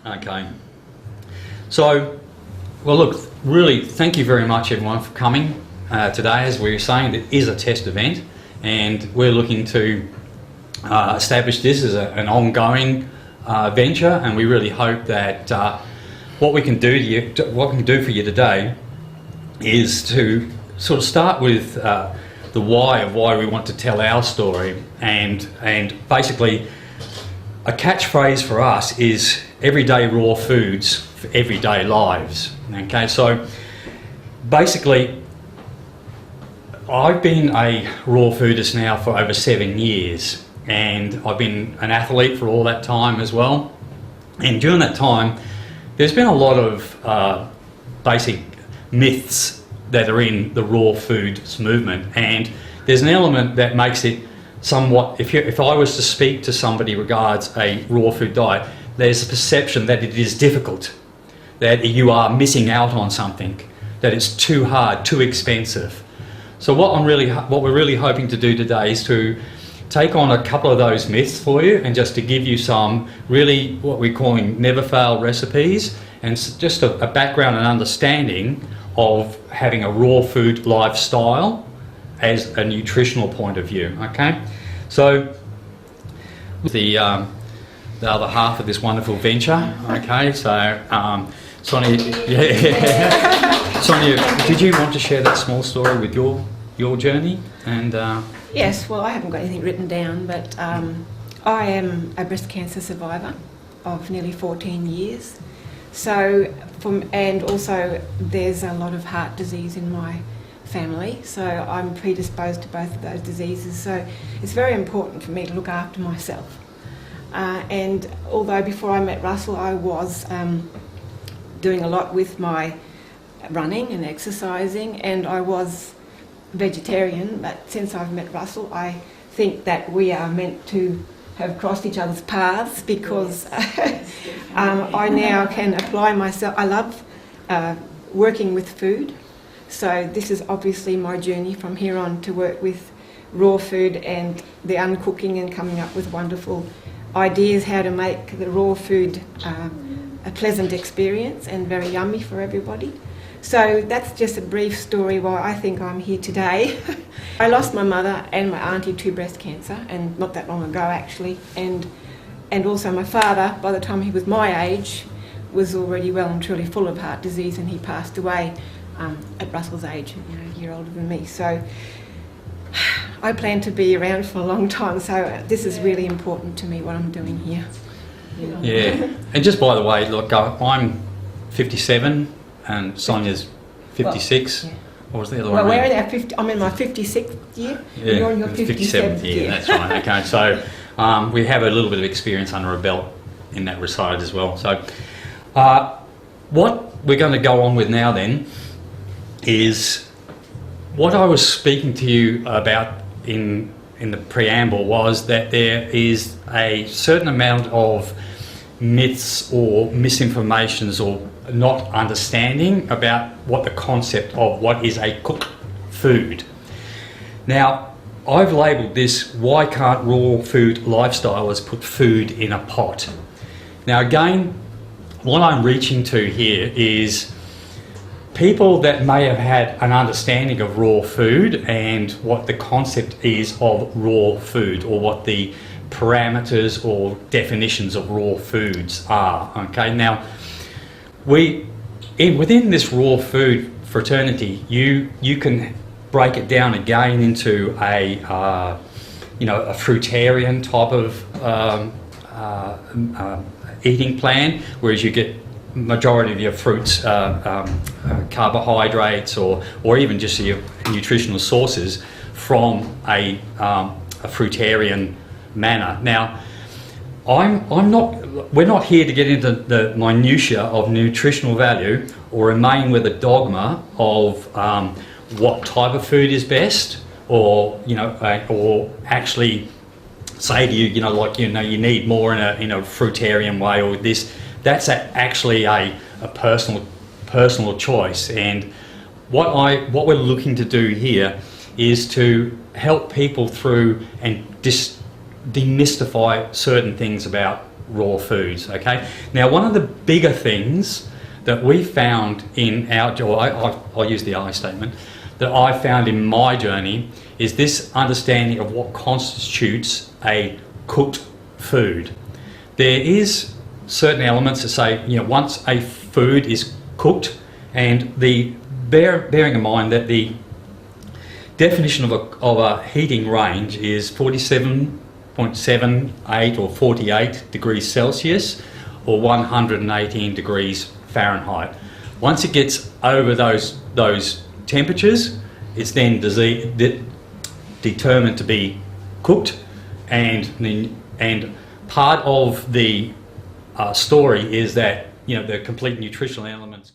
Okay. So, well, look, really, thank you very much, everyone, for coming today. As we were saying, it is a test event, and we're looking to establish this as an ongoing venture, and we really hope that what we can do for you today is to sort of start with the why of why we want to tell our story, and basically a catchphrase for us is everyday raw foods for everyday lives. Okay, so basically I've been a raw foodist now for over 7 years, and I've been an athlete for all that time as well, and during that time there's been a lot of basic myths that are in the raw foods movement, and there's an element that makes it somewhat, if I was to speak to somebody regards a raw food diet, there's a perception that it is difficult, that you are missing out on something, that it's too hard, too expensive. So what we're really hoping to do today is to take on a couple of those myths for you, and just to give you some really what we're calling never fail recipes, and just a background and understanding of having a raw food lifestyle as a nutritional point of view. Okay, so the other half of this wonderful venture. Okay, so Sonia, Sonia, did you want to share that small story with your journey? And yes, well, I haven't got anything written down, but I am a breast cancer survivor of nearly 14 years. So, and also there's a lot of heart disease in my family, so I'm predisposed to both of those diseases. So it's very important for me to look after myself. And although before I met Russell I was doing a lot with my running and exercising, and I was vegetarian, but since I've met Russell I think that we are meant to have crossed each other's paths, because I now can apply myself. I love working with food, so this is obviously my journey from here on, to work with raw food and the uncooking and coming up with wonderful ideas how to make the raw food a pleasant experience and very yummy for everybody. So that's just a brief story why I think I'm here today. I lost my mother and my auntie to breast cancer, and not that long ago actually, and also my father, by the time he was my age, was already well and truly full of heart disease, and he passed away at Russell's age, a year older than me. So I plan to be around for a long time, so this is really important to me, what I'm doing here. Yeah, and just by the way, look, I'm 57 and Sonia's 56. Well, yeah. Or was the other one? Well, we're in our I'm in my 56th year, yeah, and you're in your 57th year. That's right. Okay, so we have a little bit of experience under a belt in that regard as well. So what we're going to go on with now then is what I was speaking to you about in the preamble, was that there is a certain amount of myths or misinformations or not understanding about what the concept of what is a cooked food. Now, I've labelled this, why can't raw food lifestylers put food in a pot? Now again, what I'm reaching to here is people that may have had an understanding of raw food and what the concept is of raw food, or what the parameters or definitions of raw foods are. Okay, now within this raw food fraternity, you can break it down again into a fruitarian type of eating plan, whereas you get majority of your fruits, carbohydrates, or even just your nutritional sources from a fruitarian manner. Now, we're not here to get into the minutiae of nutritional value or remain with a dogma of what type of food is best, or or actually say to you, you need more in a fruitarian way, or this. That's actually a personal choice. And what we're looking to do here is to help people through and demystify certain things about raw foods. Okay. Now, one of the bigger things that we found in our, or I'll use the I statement, that I found in my journey is this understanding of what constitutes a cooked food. There is certain elements that say, once a food is cooked, and bearing in mind that the definition of a heating range is 47.78 or 48 degrees Celsius or 118 degrees Fahrenheit. Once it gets over those temperatures, it's then determined to be cooked, and part of the story is that the complete nutritional elements